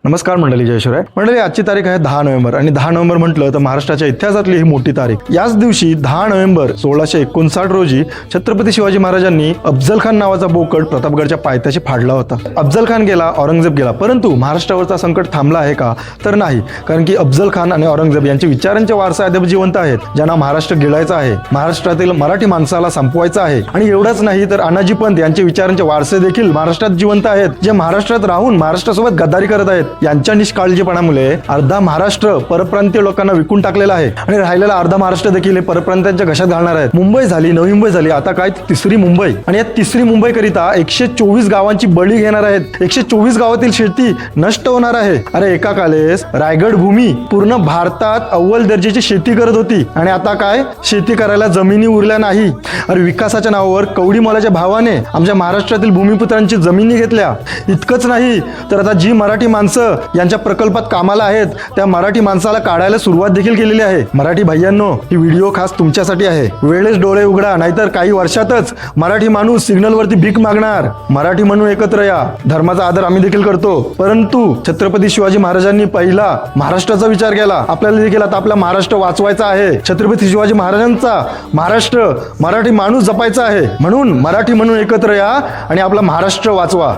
नमस्कार मंडळी, जय शिवराय मंडळी. आजची तारीख आहे 10 नोव्हेंबर आणि 10 नोव्हेंबर म्हटलं तर महाराष्ट्राच्या इतिहासातली ही मोठी तारीख. याच दिवशी 10 नोव्हेंबर 1659 रोजी छत्रपती शिवाजी महाराजांनी अफजल खान नावाचा बोकड प्रतापगडच्या पायथ्याशी फाडला होता. अफजल खान गेला, औरंगजेब गेला, परंतु महाराष्ट्रावरचा संकट थांबला आहे का? तर नाही. कारण की अफजल खान आणि औरंगजेब यांचे विचारांचे वारसा अद्याप जिवंत आहेत, ज्यांना महाराष्ट्र गिळायचा आहे, महाराष्ट्रातील मराठी माणसाला संपवायचा आहे. आणि एवढंच नाही तर अनाजी पंत यांचे विचारांचे वारसे देखील महाराष्ट्रात जिवंत आहेत, जे महाराष्ट्रात राहून महाराष्ट्रासोबत गद्दारी करत आहेत. यांच्या निष्काळजीपणामुळे अर्धा महाराष्ट्र परप्रांतीय लोकांना विकून टाकलेला आहे आणि राहिलेला अर्धा महाराष्ट्र देखील हे परप्रांतीयांच्या घशात घालणार आहेत. मुंबई झाली, नवी मुंबई झाली, आता काय तिसरी मुंबई. आणि या तिसरी मुंबई करिता 124 गावांची बळी घेणार आहेत. 124 गावातील शेती नष्ट होणार आहे. अरे एका काळेस रायगड भूमी पूर्ण भारतात अव्वल दर्जाची शेती करत होती आणि आता काय, शेती करायला जमिनी उरल्या नाही. अरे विकासाच्या नावावर कवडी मोलाच्या भावाने आमच्या महाराष्ट्रातील भूमिपुत्रांची जमिनी घेतल्या. इतकंच नाही तर आता जी मराठी माणसं यांच्या प्रकल्पात कामाला आहेत त्या मराठी माणसाला काढायला सुरुवात देखील केलेली आहे. मराठी भाईयांनो, ही व्हिडिओ खास तुमच्यासाठी आहे. वेळेस डोळे उघडा, नाहीतर काही वर्षातच मराठी माणूस सिग्नलवरती भीक मागणार. मराठी म्हणून एकत्र या. धर्माचा आदर आम्ही देखील करतो, परंतु छत्रपती शिवाजी महाराजांनी पहिला महाराष्ट्राचा विचार केला. आपल्याला देखील आता आपला महाराष्ट्र वाचवायचा आहे. छत्रपती शिवाजी महाराजांचा महाराष्ट्र, मराठी माणूस जपायचा आहे. म्हणून मराठी म्हणून एकत्र या आणि आपला महाराष्ट्र वाचवा.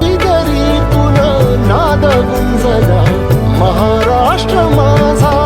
नाद गुंजला महाराष्ट्र माझा.